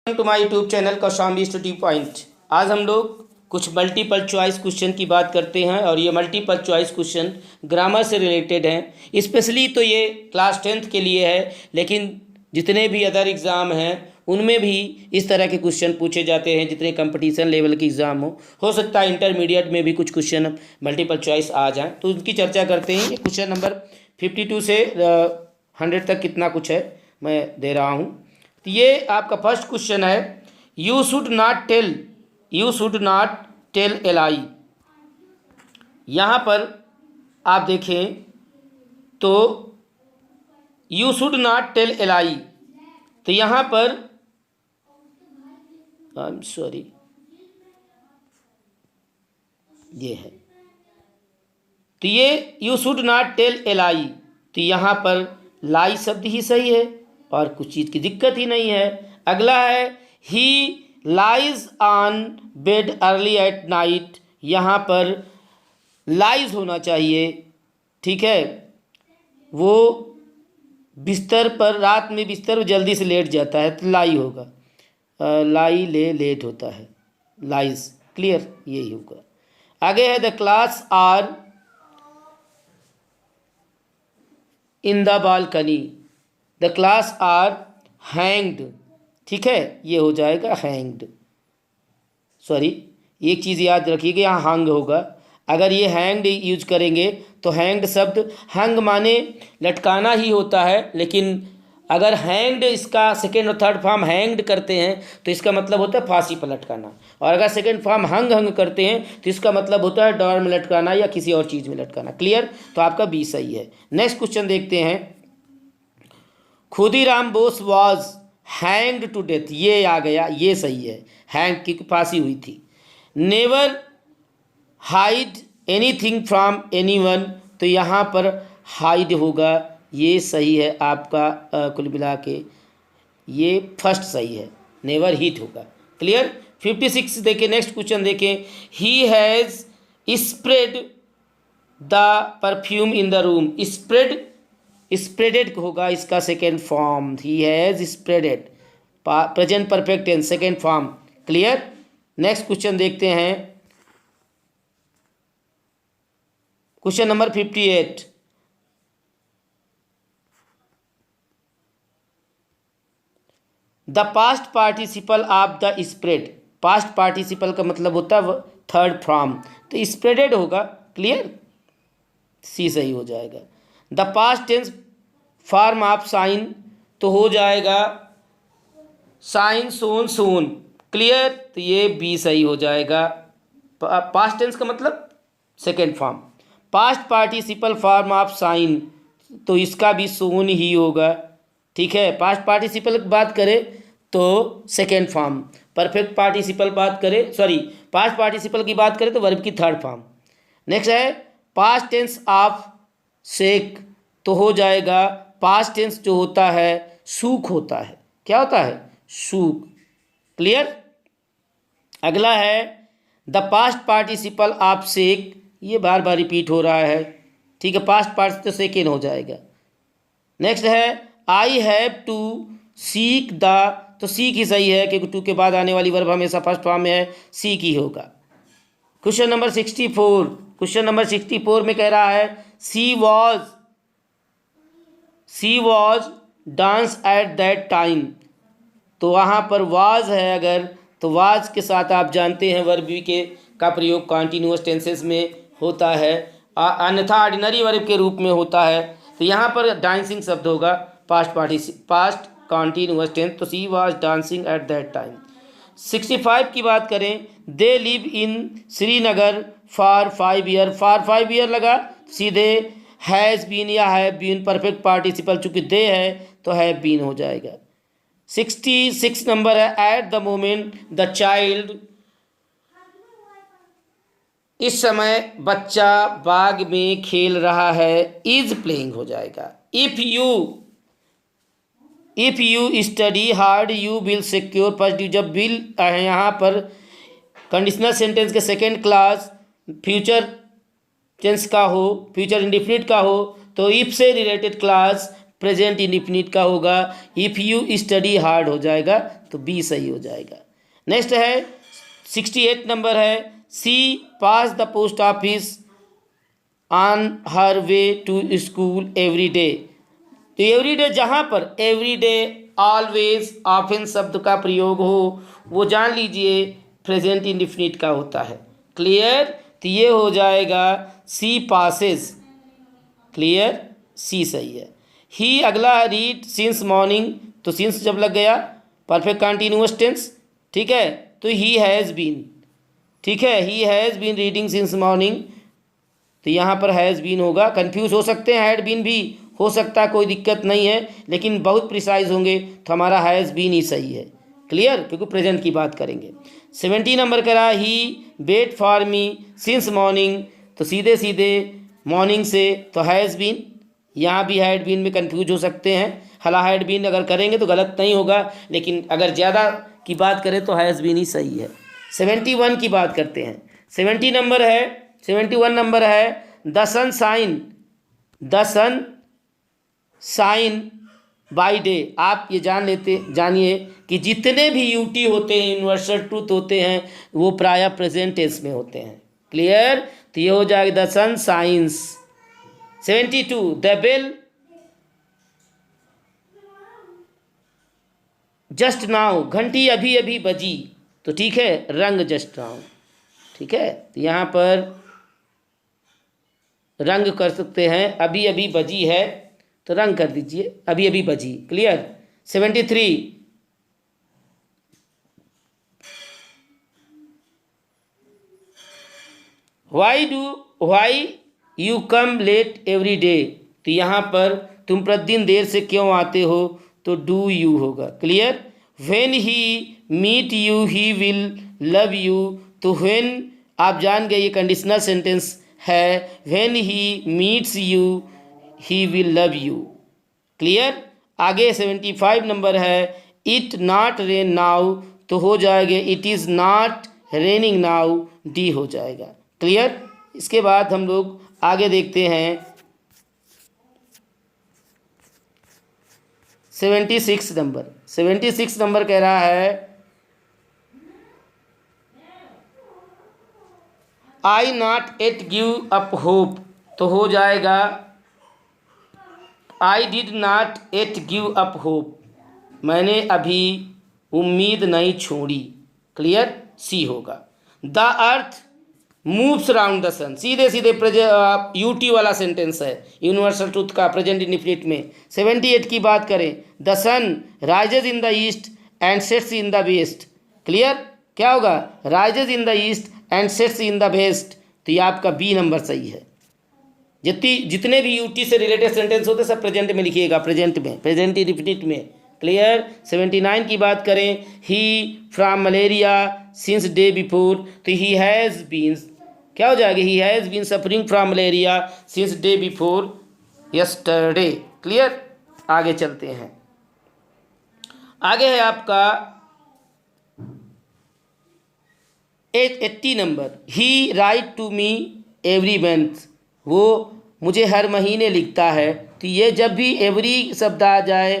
To my YouTube channel Kaushambi study point. आज हम लोग कुछ मल्टीपल चॉइस क्वेश्चन की बात करते हैं और ये मल्टीपल चॉइस क्वेश्चन ग्रामर से रिलेटेड हैं। स्पेशली तो ये क्लास 10th के लिए है, लेकिन जितने भी अदर एग्ज़ाम हैं उनमें भी इस तरह के क्वेश्चन पूछे जाते हैं। जितने कंपटीशन लेवल के एग्ज़ाम हो सकता है इंटरमीडिएट में भी कुछ क्वेश्चन मल्टीपल चॉइस आ जाएँ, तो उनकी चर्चा करते हैं। ये क्वेश्चन नंबर 52 से 100 तक कितना कुछ है मैं दे रहा हूँ। तो ये आपका फर्स्ट क्वेश्चन है, you should not tell a lie. यहाँ पर आप देखें तो you should not tell a lie, तो यहाँ पर आई एम सॉरी ये है, तो ये you should not tell a lie, तो यहाँ पर लाई शब्द ही सही है और कुछ चीज़ की दिक्कत ही नहीं है। अगला है ही lies on bed early at night, यहाँ पर लाइज होना चाहिए, ठीक है। वो बिस्तर पर रात में बिस्तर जल्दी से लेट जाता है तो लाई होगा, लाई लेट होता है, लाइज, क्लियर, यही होगा। आगे है the class are in the balcony, the class are hanged, ठीक है, ये हो जाएगा हैंग्ड। सॉरी, एक चीज़ याद रखिएगा, यहाँ हंग होगा। अगर ये हैंग्ड यूज करेंगे तो हैंग्ड शब्द हंग माने लटकाना ही होता है, लेकिन अगर हैंग्ड इसका सेकेंड और थर्ड फॉर्म हैंग्ड करते हैं तो इसका मतलब होता है फांसी पर लटकाना, और अगर सेकेंड फॉर्म हंग करते हैं तो इसका मतलब होता है डोर में लटकाना या किसी और चीज़ में लटकाना। क्लियर, तो आपका बी सही है। नेक्स्ट क्वेश्चन देखते हैं, Khudiram Bose was hanged to death, ये आ गया, ये सही है, हैंग की फांसी हुई थी। Never hide anything from anyone, तो यहाँ पर हाइड होगा, ये सही है आपका। कुल मिला के ये फर्स्ट सही है, नेवर हीट होगा। क्लियर। 56 देखें, नेक्स्ट क्वेश्चन देखें, he has spread the perfume in the room, spreaded होगा इसका second form, he has spreaded, present perfect tense second form. Clear. Next question देखते हैं, question number 58, the past participle of the spread, past participle का मतलब होता है third form, तो spreaded होगा। क्लियर, सी सही हो जाएगा। The past tense form of sign, तो हो जाएगा साइन सोन सोन। क्लियर, तो ये बी सही हो जाएगा। पास्ट टेंस का मतलब second form, past participle form of sign, तो इसका भी सोन ही होगा, ठीक है। पास्ट पार्टिसिपल की बात करें तो सेकेंड फॉर्म, परफेक्ट पार्टिसिपल बात करें, सॉरी पास्ट पार्टिसिपल की बात करें तो वर्ब की थर्ड फॉर्म। नेक्स्ट है पास्ट टेंस ऑफ शेक, तो हो जाएगा पास्ट टेंस जो होता है सूख होता है, क्या होता है, सूख। क्लियर। अगला है the past participle of shake, ये बार बार रिपीट हो रहा है, ठीक है, पास्ट पार्ट तो सेकेंड हो जाएगा। नेक्स्ट है I have to seek the, तो सीक ही सही है क्योंकि टू के बाद आने वाली वर्ब हमेशा फर्स्ट फॉर्म में है, सीक ही होगा। क्वेश्चन नंबर 64, क्वेश्चन नंबर 64 में कह रहा है she was dance at that time, तो वहाँ पर वाज है अगर, तो वाज के साथ आप जानते हैं वर्ब के का प्रयोग कॉन्टिन्यूअस टेंसेस में होता है, अन्यथा ऑर्डिनरी वर्ब के रूप में होता है, तो यहाँ पर डांसिंग शब्द होगा, पास्ट कॉन्टिन्यूअस टेंस, तो she was dancing eight that time. 65 की बात करें, they live in Srinagar for 5 year, for 5 year लगा, सीधे हैज़ बीन या हैव बीन, परफेक्ट पार्टिसिपल चूँकि दे है तो हैव बीन हो जाएगा। 66 नंबर है, at the moment the child, इस समय बच्चा बाग में खेल रहा है, इज प्लेइंग हो जाएगा। If you study hard you will secure positive, जब विल है यहाँ पर कंडीशनल सेंटेंस के सेकेंड क्लास फ्यूचर टेंस का हो, फ्यूचर इंडिफिनिट का हो, तो इफ से रिलेटेड क्लास प्रेजेंट इंडिफिनिट का होगा, इफ़ यू स्टडी हार्ड हो जाएगा, तो बी सही हो जाएगा। नेक्स्ट है 68 नंबर है, she pass the post office on her way to school every day. तो एवरी डे जहाँ पर एवरी डे, ऑलवेज, ऑफन शब्द का प्रयोग हो वो जान लीजिए प्रेजेंट इंडिफिनिट का होता है। क्लियर? तो ये हो जाएगा सी पासेस। क्लियर? सी सही है। ही अगला रीड सिंस मॉर्निंग, तो सिंस जब लग गया परफेक्ट कंटिन्यूअस टेंस, ठीक है, तो ही हैज़ बीन, ठीक है, he has been reading since morning, तो यहाँ पर हैज़ बीन होगा। कंफ्यूज हो सकते हैं, हैड बीन भी हो सकता है, कोई दिक्कत नहीं है, लेकिन बहुत प्रिसाइज होंगे तो हमारा हैज़ बीन ही सही है। क्लियर? क्योंकि प्रेजेंट की बात करेंगे। 70 नंबर करा, he wait for me since morning, तो सीधे सीधे मॉर्निंग से तो हैज़ बीन, यहाँ भी हैड बीन में कंफ्यूज हो सकते हैं। हला हैड बीन अगर करेंगे तो गलत नहीं होगा, लेकिन अगर ज़्यादा की बात करें तो हैज़ बीन ही सही है। 71 की बात करते हैं। 71 नंबर है, the sun sign by day. आप ये जानिए कि जितने भी यूटी होते हैं, यूनिवर्सल ट्रूथ होते हैं, वो प्रायः प्रेजेंट टेंस में होते हैं। क्लियर? तो ये हो जाएगा the sun science. 72 the bell just now, घंटी अभी अभी बजी, तो ठीक है, रंग जस्ट नाउ, ठीक है, तो यहाँ पर रंग कर सकते हैं, अभी अभी बजी है तो रंग कर दीजिए, अभी अभी बजी। Clear? 73 why you come late every day, तो यहाँ पर तुम प्रतिदिन देर से क्यों आते हो, तो डू यू होगा। Clear? When he meet you he will love you, तो व्हेन आप जान गए ये कंडीशनल सेंटेंस है, when he meets you he will love you. Clear? आगे 75 नंबर है, इट नॉट रेन नाउ, तो हो जाएगा it is not raining now, D हो जाएगा। क्लियर? इसके बाद हम लोग आगे देखते हैं 76 नंबर। 76 नंबर कह रहा है, I not at give up hope, तो हो जाएगा I did not at give up hope, मैंने अभी उम्मीद नहीं छोड़ी। क्लियर? सी होगा। The earth moves around the sun, सीधे सीधे यूटी वाला सेंटेंस है, यूनिवर्सल ट्रूथ का प्रेजेंट इंडिफिनिट में। 78 की बात करें, the sun rises in the east and sets in the west. Clear? क्या होगा? Rises in the east and sets in the waste, तो ये आपका बी नंबर सही है। जितने भी यूटी से रिलेटेड सेंटेंस होते सब प्रेजेंट में लिखिएगा, प्रेजेंट में, प्रेजेंट इंडिफिनिट में। क्लियर? 79 की बात करें, he from malaria since day before, तो ही हैज़ बीन, क्या हो जाएगा? He has been suffering from malaria since day before yesterday. Clear? आगे चलते हैं। आगे है आपका 80 number, he write to me every month, वो मुझे हर महीने लिखता है, तो ये जब भी एवरी शब्द आ जाए,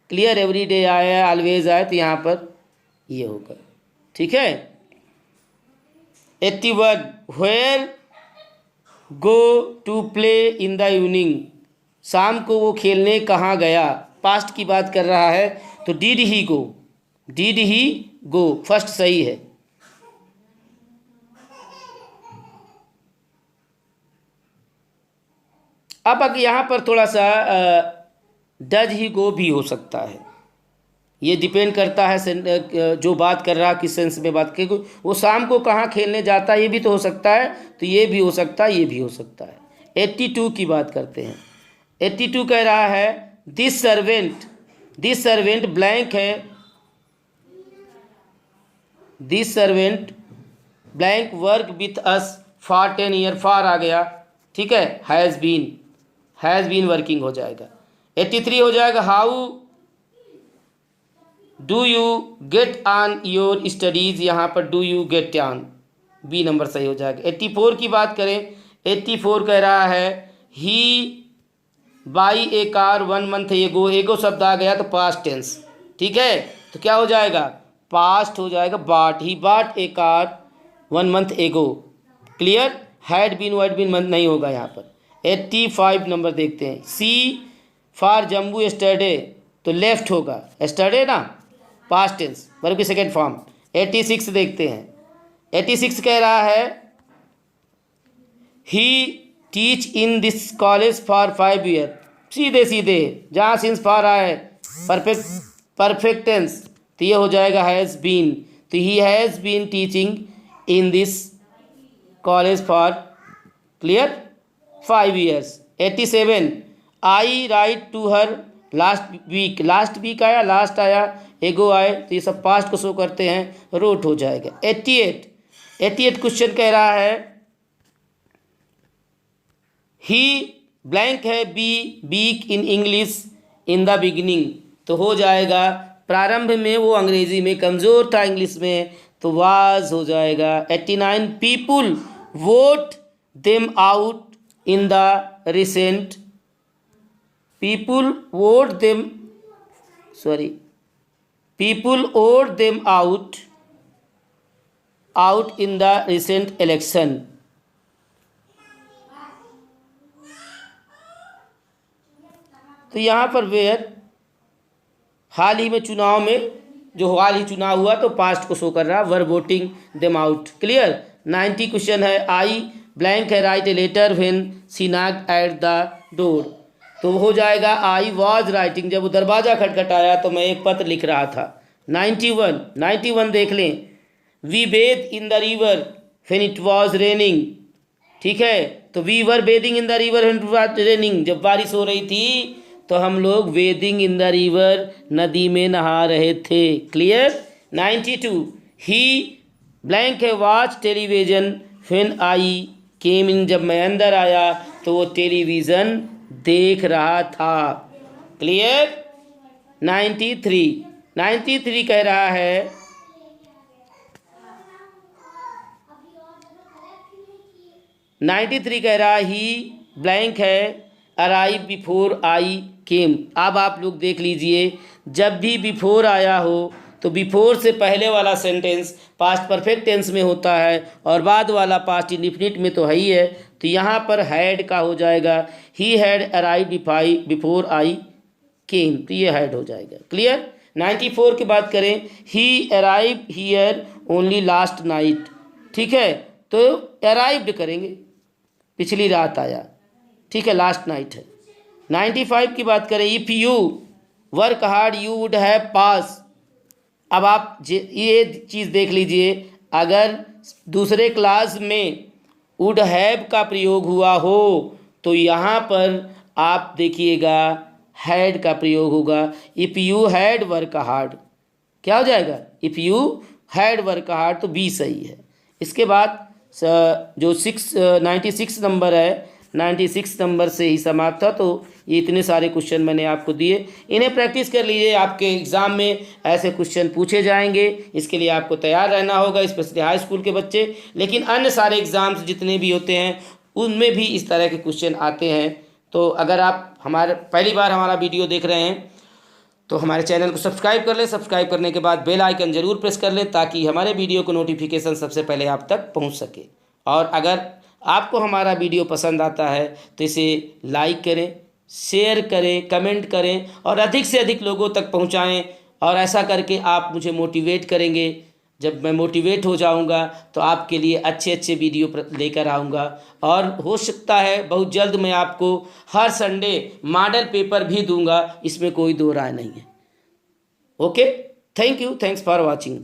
क्लियर, एवरी डे आए, ऑलवेज आए, तो यहाँ पर ये होगा। ठीक है? 81 where go to play in the evening, शाम को वो खेलने कहाँ गया, पास्ट की बात कर रहा है, तो did he go, did he go first सही है। अब यहाँ पर थोड़ा सा डज ही गो भी हो सकता है, ये डिपेंड करता है जो बात कर रहा किस सेंस में बात की, वो शाम को कहाँ खेलने जाता है, ये भी तो हो सकता है, तो ये भी हो सकता है, ये भी हो सकता है। 82 की बात करते हैं। 82 कह रहा है, दिस सर्वेंट ब्लैंक है, this servant blank work with us for 10 year, for आ गया, ठीक है, हैज़ बीन वर्किंग हो जाएगा। 83 हो जाएगा, how do you get on your studies, यहाँ पर do you get on, B number सही हो जाएगा। 84 की बात करें, 84 कह रहा है, ही बाई ए कार 1 मंथ एगो, एगो शब्द आ गया तो पास्ट टेंस, ठीक है, तो क्या हो जाएगा, पास्ट हो जाएगा बाट, ही bought a car 1 month ago. Clear, had been वैड बीन मंथ नहीं होगा यहाँ पर। 85 नंबर देखते हैं, सी फॉर जम्बू एस्टरडे, तो लेफ्ट होगा, एस्टरडे ना, पास्ट टेंस, वर्ब की सेकेंड फॉर्म। 86 देखते हैं, 86 कह रहा है he teach in this college for 5 years। सीधे सीधे जहाँ सिंस फॉर आए परफेक्ट टेंस, तो ये हो जाएगा हैज़ बीन, तो he has been teaching in this college for, clear, 5 years। 87 I write to her last week आया, लास्ट आया, एगो आए, तो ये सब पास्ट को शो करते हैं, रोट हो जाएगा। 88 क्वेश्चन कह रहा है ही ब्लैंक है be weak in English in the beginning, तो हो जाएगा प्रारंभ में वो अंग्रेजी में कमज़ोर था इंग्लिश में, तो वाज हो जाएगा। 89 people vote them out in the recent, people vote them out in the recent election. तो यहाँ पर वेयर हाल ही में चुनाव में, जो हाल ही चुनाव हुआ तो पास्ट को शो कर रहा, were voting them out. Clear. 90 question है आई ब्लैंक है write a letter when she knocked at the door, तो हो जाएगा आई वॉज राइटिंग, जब वो दरवाज़ा खटखटाया तो मैं एक पत्र लिख रहा था। 91 देख लें, we bathe in the river when it was raining, ठीक है, तो we were bathing in the river when it was raining, जब बारिश हो रही थी तो हम लोग वेदिंग इन द रिवर, नदी में नहा रहे थे। क्लियर। 92 ही ब्लैंक है वॉच टेलीविजन व्हेन आई केम इन, जब मैं अंदर आया तो वो टेलीविज़न देख रहा था। क्लियर। 93 कह रहा है ही ब्लैंक है अराइव बिफोर आई केम। अब आप लोग देख लीजिए, जब भी बिफोर आया हो तो बिफोर से पहले वाला सेंटेंस पास्ट परफेक्ट टेंस में होता है और बाद वाला पास्ट इंडिफिनिट में तो है ही है, तो यहाँ पर हैड का हो जाएगा he had arrive before I came, तो ये हैड हो जाएगा। क्लियर। 94 की बात करें, he arrive here only last night, ठीक है, तो अराइव्ड करेंगे, पिछली रात आया, ठीक है, लास्ट नाइट है। 95 की बात करें, if you work hard you would have pass. अब आप ये चीज़ देख लीजिए, अगर दूसरे क्लास में वुड हैव का प्रयोग हुआ हो तो यहाँ पर आप देखिएगा हैड का प्रयोग होगा। If you had work hard क्या हो जाएगा, if you had work hard, तो बी सही है। इसके बाद जो 96 नंबर है, 96 नंबर से ही समाप्त था। तो ये इतने सारे क्वेश्चन मैंने आपको दिए, इन्हें प्रैक्टिस कर लीजिए, आपके एग्ज़ाम में ऐसे क्वेश्चन पूछे जाएंगे, इसके लिए आपको तैयार रहना होगा, स्पेशली हाई स्कूल के बच्चे। लेकिन अन्य सारे एग्ज़ाम्स जितने भी होते हैं उनमें भी इस तरह के क्वेश्चन आते हैं। तो अगर आप पहली बार हमारा वीडियो देख रहे हैं तो हमारे चैनल को सब्सक्राइब कर लें, सब्सक्राइब करने के बाद बेल आइकन ज़रूर प्रेस कर लें ताकि हमारे वीडियो को नोटिफिकेशन सबसे पहले आप तक पहुंच सके। और अगर आपको हमारा वीडियो पसंद आता है तो इसे लाइक करें, शेयर करें, कमेंट करें और अधिक से अधिक लोगों तक पहुंचाएं। और ऐसा करके आप मुझे मोटिवेट करेंगे। जब मैं मोटिवेट हो जाऊंगा तो आपके लिए अच्छे अच्छे वीडियो लेकर आऊँगा। और हो सकता है बहुत जल्द मैं आपको हर संडे मॉडल पेपर भी दूंगा, इसमें कोई दो राय नहीं है। Okay, thank you, thanks for watching.